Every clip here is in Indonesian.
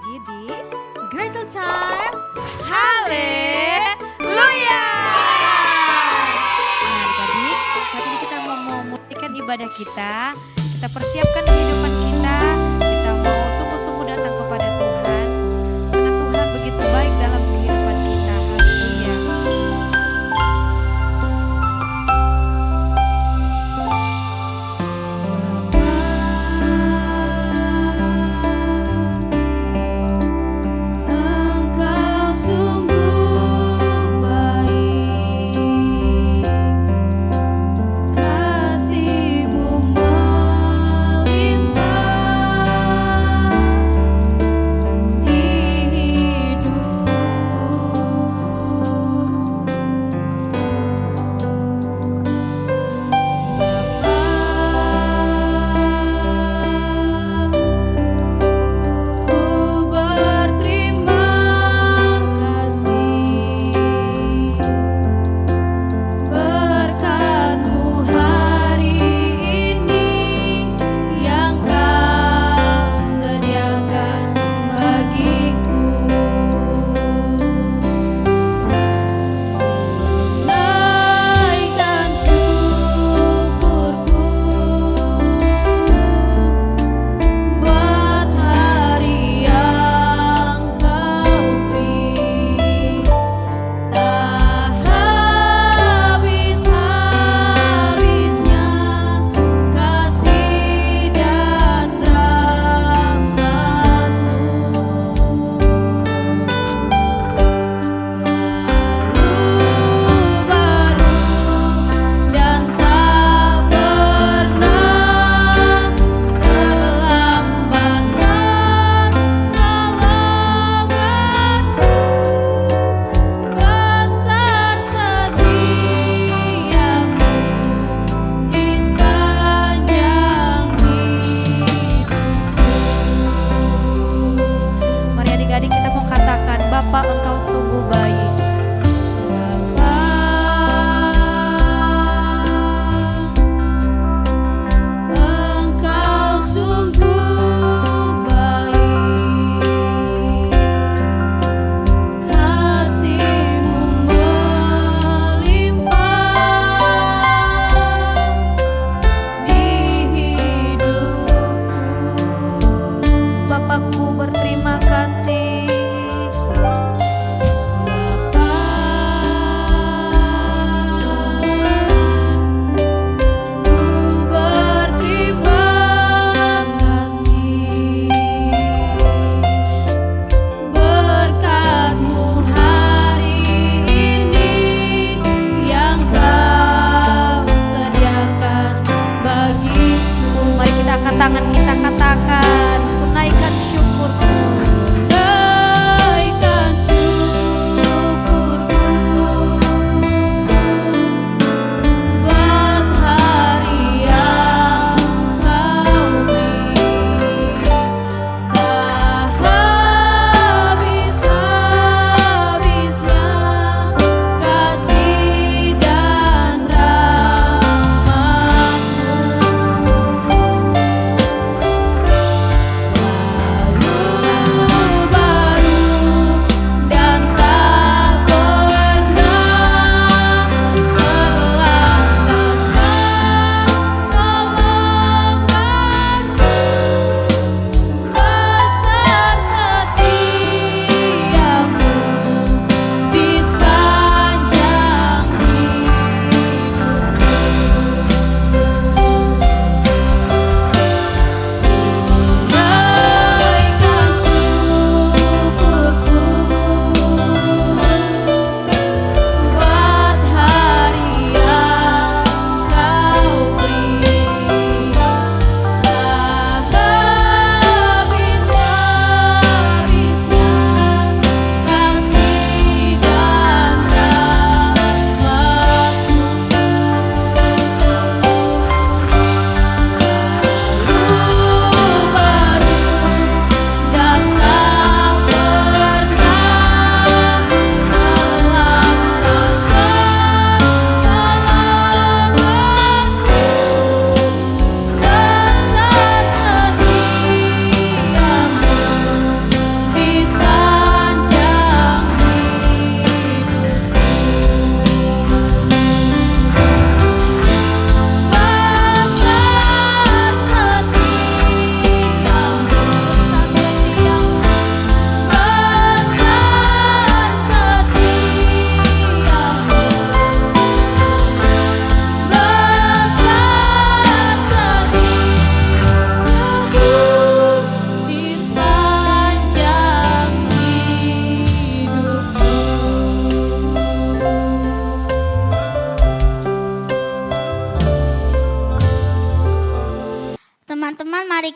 lagi di Gretel Time Haleluya. Nah adik-adik, saat ini kita mau memulaikan ibadah kita. Kita persiapkan kehidupan kita. Kita mau sungguh-sungguh datang kepada Tuhan. Karena Tuhan begitu baik dalam kehidupan kita. Haleluya. Engkau sungguh baik, kasih-Mu melimpah.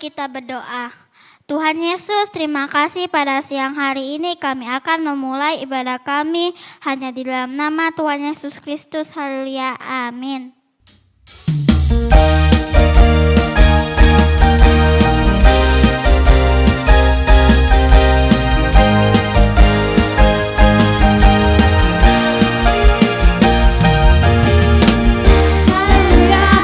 kita berdoa. Tuhan Yesus, terima kasih pada siang hari ini kami akan memulai ibadah kami hanya di dalam nama Tuhan Yesus Kristus. Haleluya, amin. Haleluya,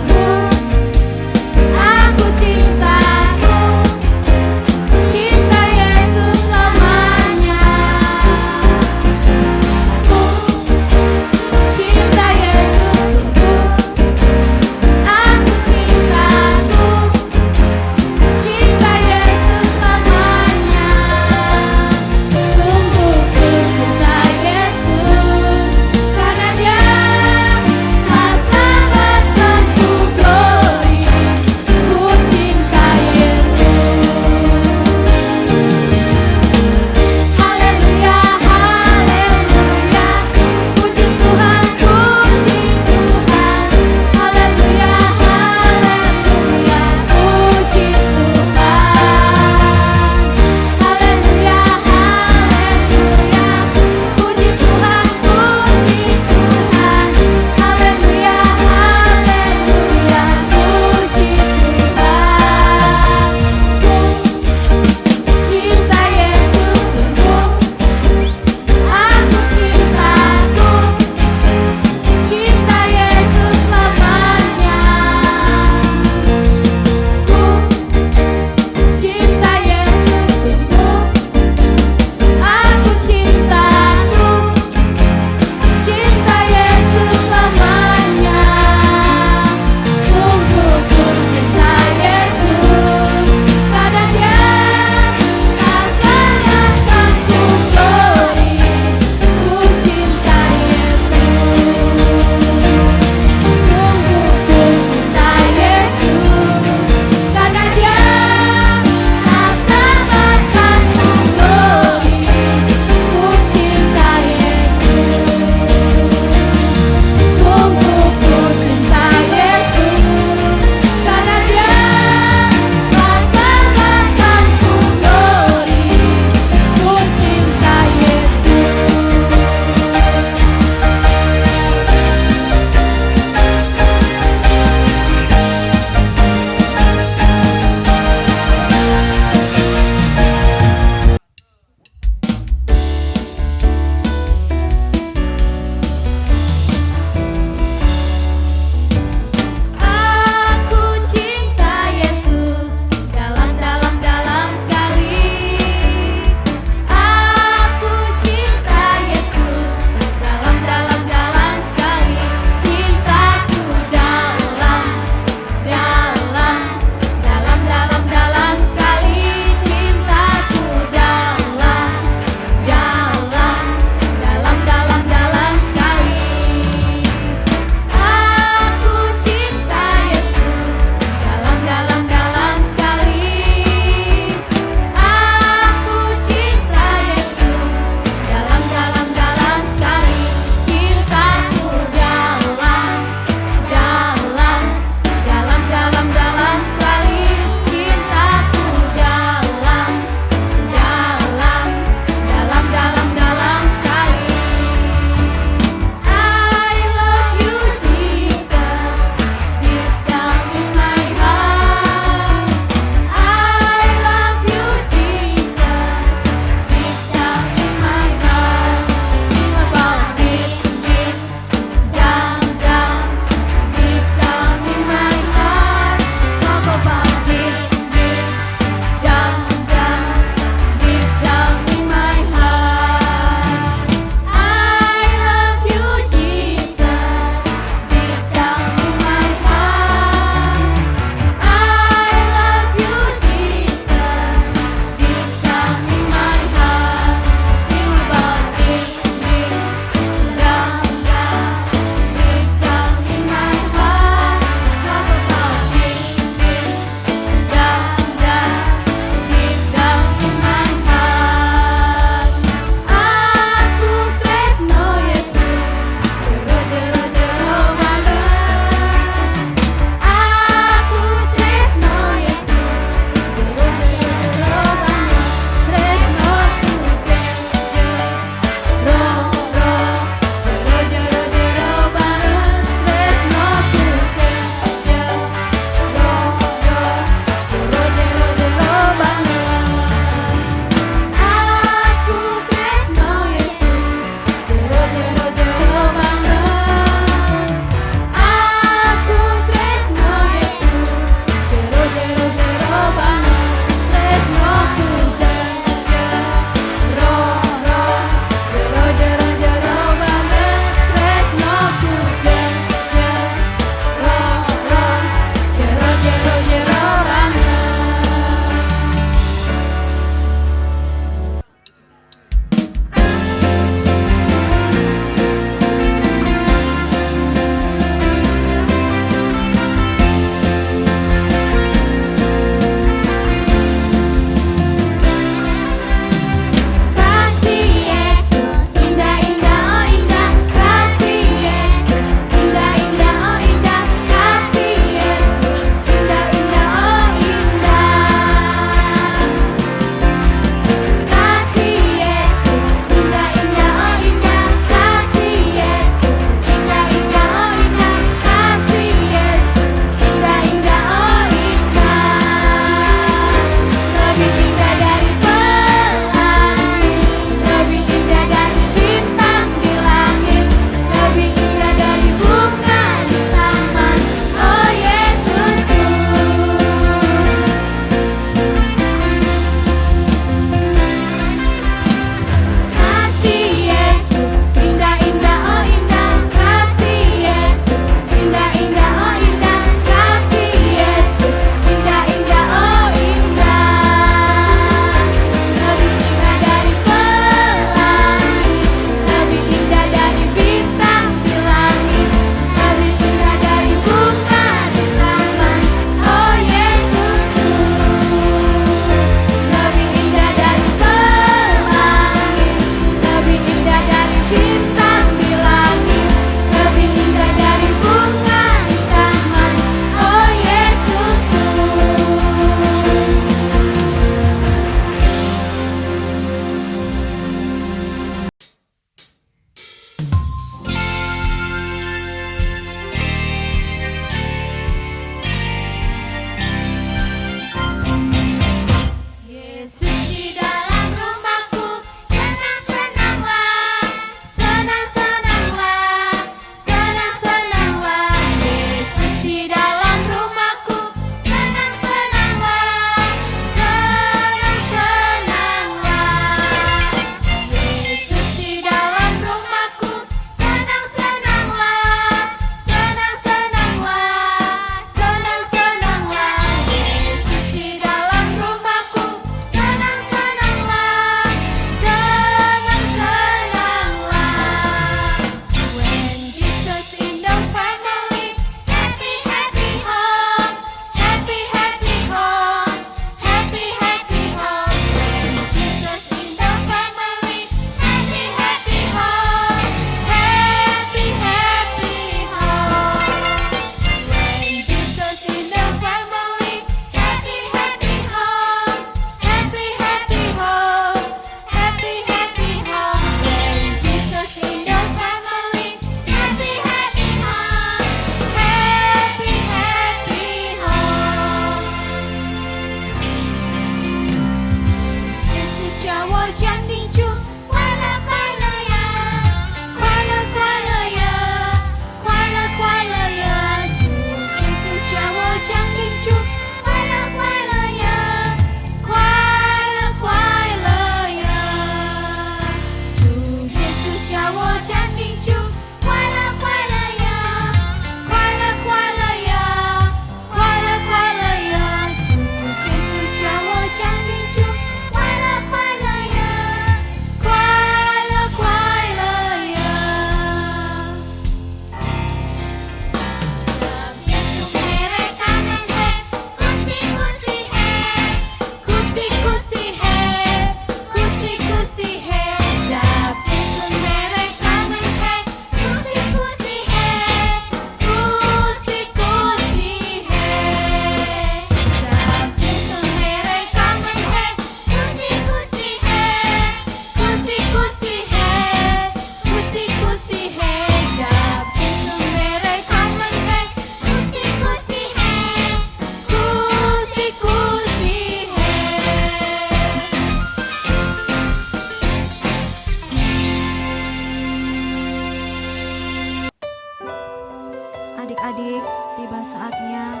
tiba saatnya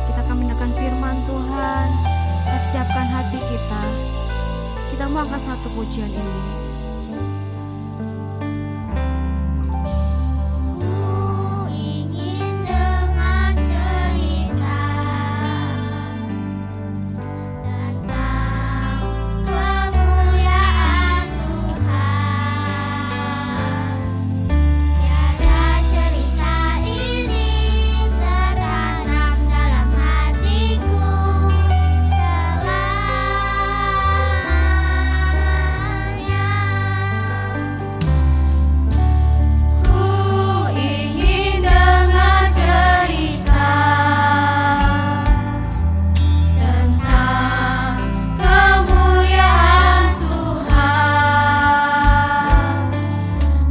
kita akan mendengarkan firman Tuhan. Persiapkan hati kita. Kita mau angkat satu pujian ini. Ku ingin dengar cerita tentang kemuliaan Tuhan.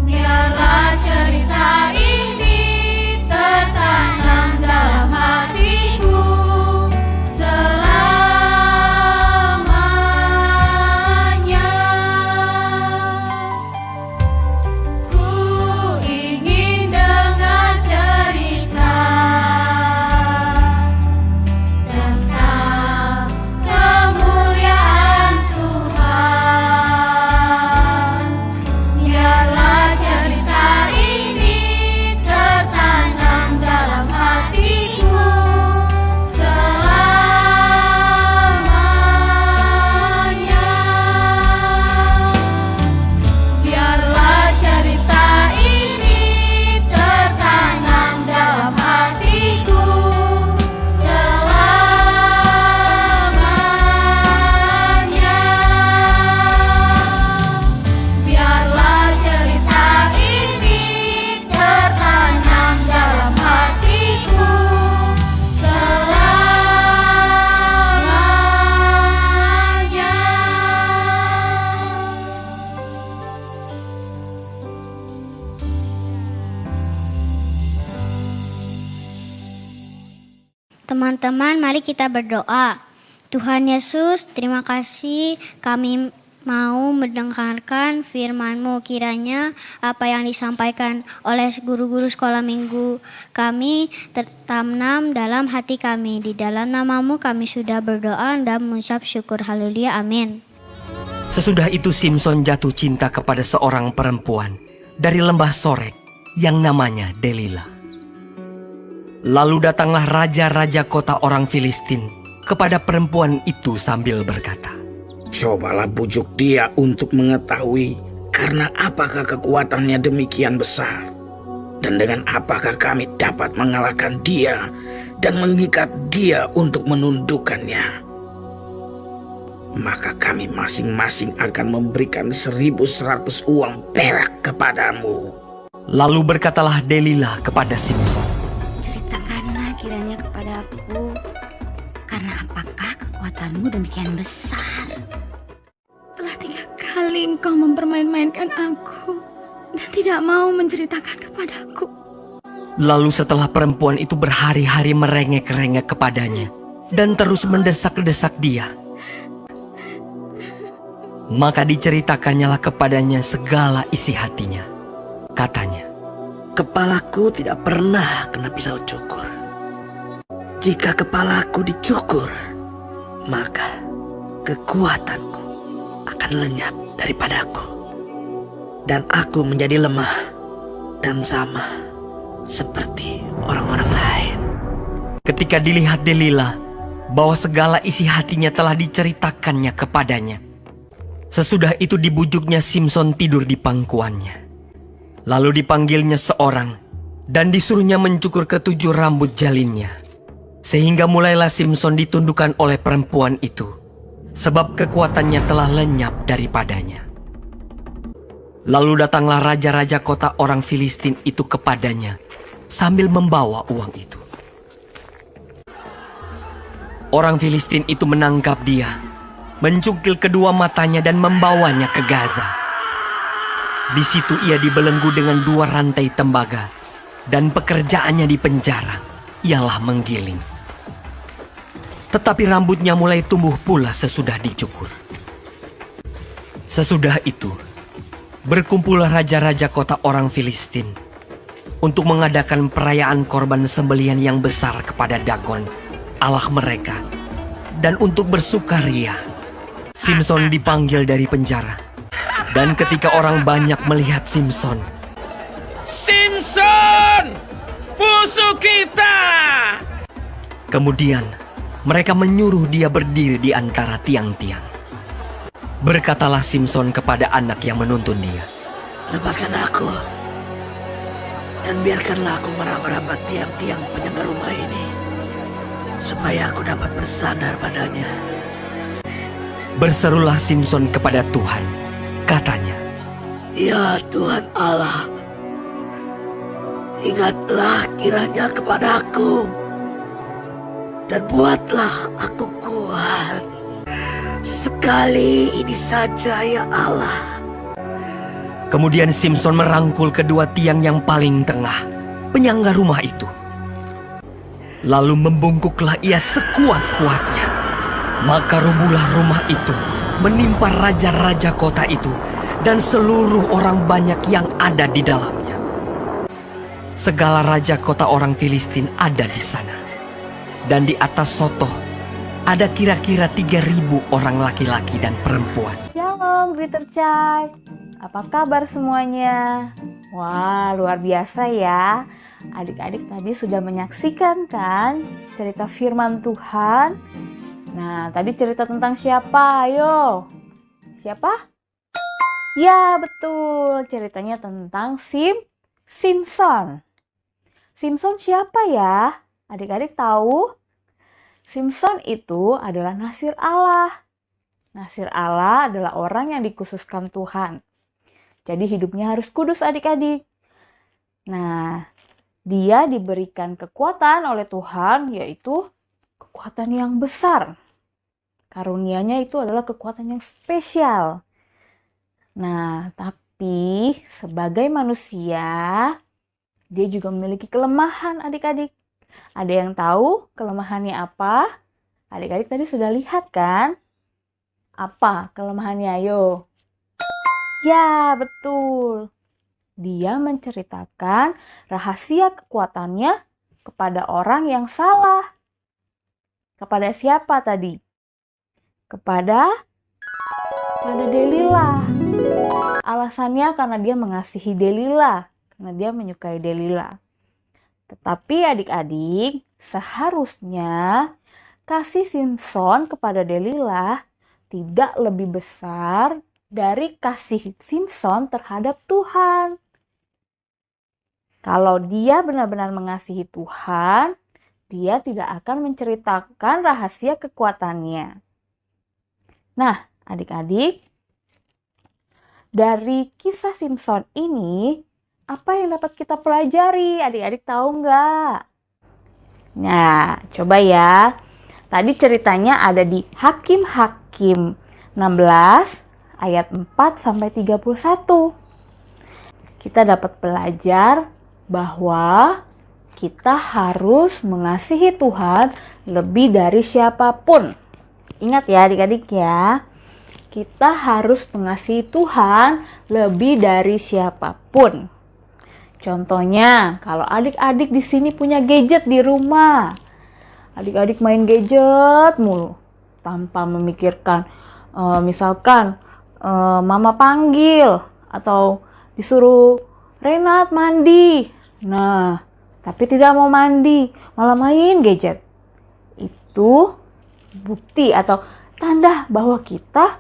Biarlah cerita ini tertanam dalam hatiku Teman-teman, mari kita berdoa. Tuhan Yesus, terima kasih kami mau mendengarkan firman-Mu. Kiranya apa yang disampaikan oleh guru-guru sekolah minggu kami tertanam dalam hati kami. Di dalam nama-Mu kami sudah berdoa dan mengucap syukur. Haleluya, amin. Sesudah itu Simson jatuh cinta kepada seorang perempuan dari lembah Sorek yang namanya Delila. Lalu datanglah raja-raja kota orang Filistin kepada perempuan itu sambil berkata, "Cobalah bujuk dia untuk mengetahui karena apakah kekuatannya demikian besar, dan dengan apakah kami dapat mengalahkan dia dan mengikat dia untuk menundukkannya. Maka kami masing-masing akan memberikan 1.100 uang perak kepadamu." Lalu berkatalah Delila kepada Simson, "Ceritakanlah kiranya kepada aku, karena apakah kekuatanmu demikian besar? Telah 3 kali engkau mempermain-mainkan aku dan tidak mau menceritakan kepadaku." Lalu setelah perempuan itu berhari-hari merengek-rengek kepadanya dan terus mendesak-desak dia, maka diceritakannya kepadanya segala isi hatinya. Katanya, "Kepalaku tidak pernah kena pisau cukur. Jika kepalaku dicukur, maka kekuatanku akan lenyap daripadaku, dan aku menjadi lemah dan sama seperti orang-orang lain." ketika dilihat Delila bahwa segala isi hatinya telah diceritakannya kepadanya, sesudah itu dibujuknya Simson tidur di pangkuannya. Lalu dipanggilnya seorang dan disuruhnya mencukur ke7 rambut jalinnya. Sehingga mulailah Simson ditundukkan oleh perempuan itu, sebab kekuatannya telah lenyap daripadanya. Lalu datanglah raja-raja kota orang Filistin itu kepadanya sambil membawa uang itu. Orang Filistin itu menangkap dia, mencungkil kedua matanya dan membawanya ke Gaza. Di situ ia dibelenggu dengan 2 rantai tembaga, dan pekerjaannya di penjara ialah menggiling. Tetapi rambutnya mulai tumbuh pula sesudah dicukur. Sesudah itu, berkumpullah raja-raja kota orang Filistin, untuk mengadakan perayaan korban sembelihan yang besar kepada Dagon, Allah mereka, dan untuk bersukaria. Simson dipanggil dari penjara, dan ketika orang banyak melihat Simson, Simson, musuh kita! kemudian mereka menyuruh dia berdiri di antara tiang-tiang. Berkatalah Simson kepada anak yang menuntun dia, Lepaskan aku, dan biarkanlah aku meraba-raba tiang-tiang penyangga rumah ini, supaya aku dapat bersandar padanya. Berserulah Simson kepada Tuhan, katanya, Ya Tuhan Allah, ingatlah kiranya kepadaku, dan buatlah aku kuat. Sekali ini saja ya Allah. Kemudian Simson merangkul kedua tiang yang paling tengah, penyangga rumah itu. Lalu membungkuklah ia sekuat-kuatnya. Maka rubuhlah rumah itu, menimpa raja-raja kota itu, dan seluruh orang banyak yang ada di dalamnya. Segala raja kota orang Filistin ada di sana. Dan di atas Sotoh, ada kira-kira 3.000 orang laki-laki dan perempuan. Shalom Greater Child, apa kabar semuanya? Wah, luar biasa ya. Adik-adik tadi sudah menyaksikan kan cerita firman Tuhan. Nah, tadi cerita tentang siapa? Ayo, siapa? Ya, betul. Ceritanya tentang Simson. Simson siapa ya? Adik-adik tahu? Simson itu adalah Nasir Allah. Nasir Allah adalah orang yang dikhususkan Tuhan. Jadi hidupnya harus kudus adik-adik. Nah, dia diberikan kekuatan oleh Tuhan, yaitu kekuatan yang besar. Karunia-Nya itu adalah kekuatan yang spesial. Nah, tapi sebagai manusia, dia juga memiliki kelemahan adik-adik. Ada yang tahu kelemahannya apa? Adik-adik tadi sudah lihat kan? Apa kelemahannya? Ayo. Ya, betul. Dia menceritakan rahasia kekuatannya kepada orang yang salah. Kepada siapa tadi? Kepada Delilah. Alasannya karena dia mengasihi Delilah, karena dia menyukai Delilah. Tetapi adik-adik, seharusnya kasih Simson kepada Delilah tidak lebih besar dari kasih Simson terhadap Tuhan. Kalau dia benar-benar mengasihi Tuhan, dia tidak akan menceritakan rahasia kekuatannya. Nah, adik-adik, dari kisah Simson ini, apa yang dapat kita pelajari? Adik-adik tahu nggak? Nah, coba ya. Tadi ceritanya ada di Hakim-Hakim 16 ayat 4-31. Kita dapat belajar bahwa kita harus mengasihi Tuhan lebih dari siapapun. Ingat ya adik-adik ya. Kita harus mengasihi Tuhan lebih dari siapapun. Contohnya, kalau adik-adik di sini punya gadget di rumah, adik-adik main gadget mulu tanpa memikirkan, misalkan mama panggil atau disuruh Renat mandi. Nah, tapi tidak mau mandi, malah main gadget. Itu bukti atau tanda bahwa kita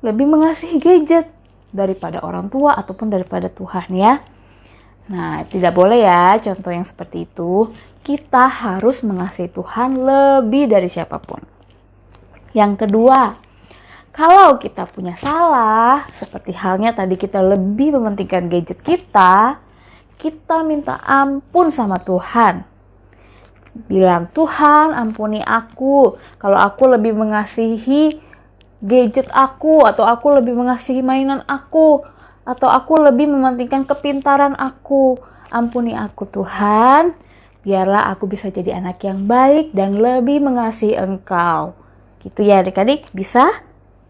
lebih mengasihi gadget daripada orang tua ataupun daripada Tuhan ya. Nah, tidak boleh ya contoh yang seperti itu. Kita harus mengasihi Tuhan lebih dari siapapun. Yang kedua, kalau kita punya salah, seperti halnya tadi kita lebih mementingkan gadget kita minta ampun sama Tuhan. Bilang, Tuhan ampuni aku kalau aku lebih mengasihi gadget aku, atau aku lebih mengasihi mainan aku, atau aku lebih mementingkan kepintaran aku. Ampuni aku Tuhan, biarlah aku bisa jadi anak yang baik dan lebih mengasihi Engkau. Gitu ya adik-adik, bisa?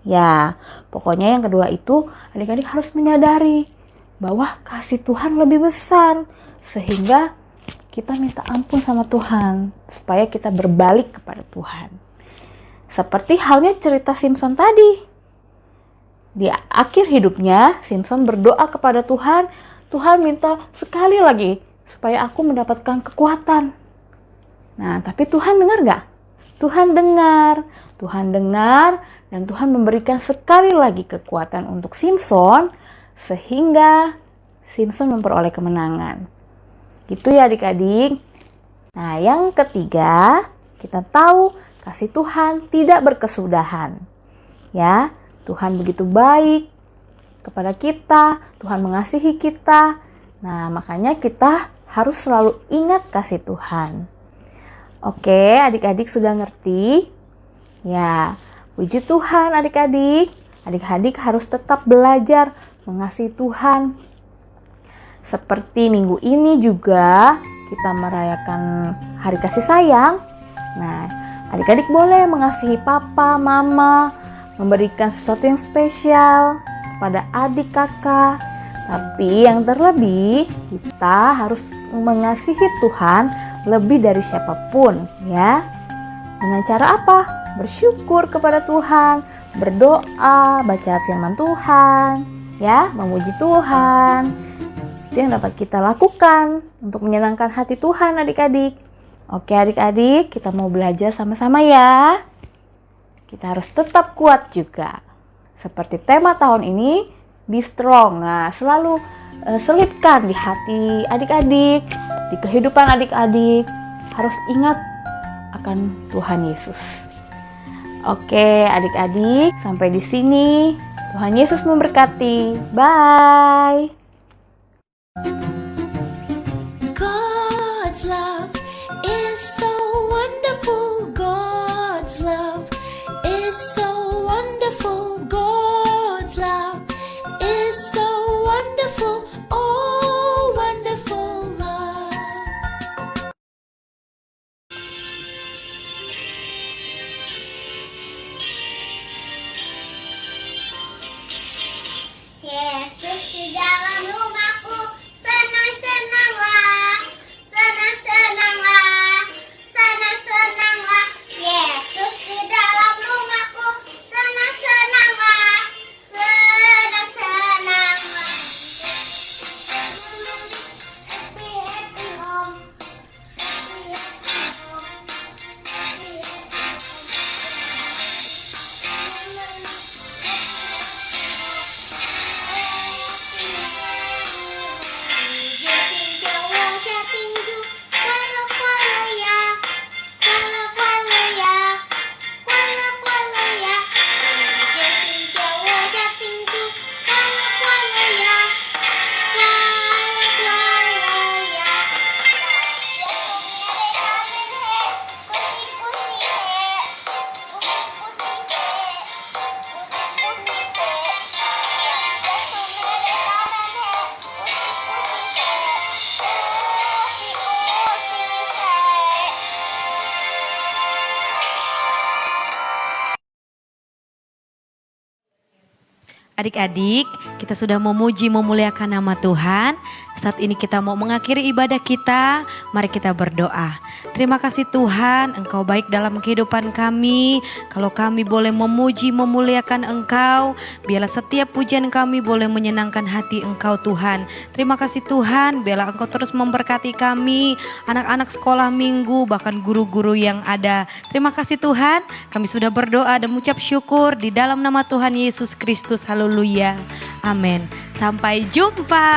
Ya, pokoknya yang kedua itu adik-adik harus menyadari bahwa kasih Tuhan lebih besar. sehingga kita minta ampun sama Tuhan supaya kita berbalik kepada Tuhan. Seperti halnya cerita Simson tadi. Di akhir hidupnya, Simson berdoa kepada Tuhan, Tuhan minta sekali lagi supaya aku mendapatkan kekuatan. Nah, tapi Tuhan dengar gak? Tuhan dengar dan Tuhan memberikan sekali lagi kekuatan untuk Simson sehingga Simson memperoleh kemenangan. Gitu ya adik-adik. Nah, yang ketiga, kita tahu kasih Tuhan tidak berkesudahan. Ya, Tuhan begitu baik kepada kita, Tuhan mengasihi kita. Nah, makanya kita harus selalu ingat kasih Tuhan. Oke, adik-adik sudah ngerti? Ya, puji Tuhan adik-adik. Adik-adik harus tetap belajar mengasihi Tuhan. Seperti minggu ini juga kita merayakan Hari Kasih Sayang. Nah, adik-adik boleh mengasihi papa, mama, memberikan sesuatu yang spesial kepada adik kakak. Tapi yang terlebih, kita harus mengasihi Tuhan lebih dari siapapun, ya. Dengan cara apa? Bersyukur kepada Tuhan, berdoa, baca firman Tuhan, ya, memuji Tuhan. Itu yang dapat kita lakukan untuk menyenangkan hati Tuhan adik-adik. Oke adik-adik, kita mau belajar sama-sama ya. Kita harus tetap kuat juga. Seperti tema tahun ini, be strong. Nah, selalu selipkan di hati adik-adik, di kehidupan adik-adik. Harus ingat akan Tuhan Yesus. Oke, adik-adik, sampai di sini. Tuhan Yesus memberkati. Bye. God's love is so wonderful. God's love is so wonderful. God's love is so wonderful. Oh, wonderful love. Yesus di dalam rumahku, senang-senanglah, senang-senanglah, senang-senanglah. Yesus di dalam rumahku, senang-senanglah, senang-senanglah. Happy, happy home. Happy, happy home. Happy, happy Adik-adik, kita sudah memuji memuliakan nama Tuhan. Saat ini kita mau mengakhiri ibadah kita. Mari kita berdoa. Terima kasih Tuhan, Engkau baik dalam kehidupan kami. Kalau kami boleh memuji memuliakan Engkau, biarlah setiap pujian kami boleh menyenangkan hati Engkau Tuhan. Terima kasih Tuhan, biarlah Engkau terus memberkati kami, anak-anak sekolah minggu, bahkan guru-guru yang ada. Terima kasih Tuhan, kami sudah berdoa dan mengucap syukur di dalam nama Tuhan Yesus Kristus. Haleluya. Amin. Sampai jumpa.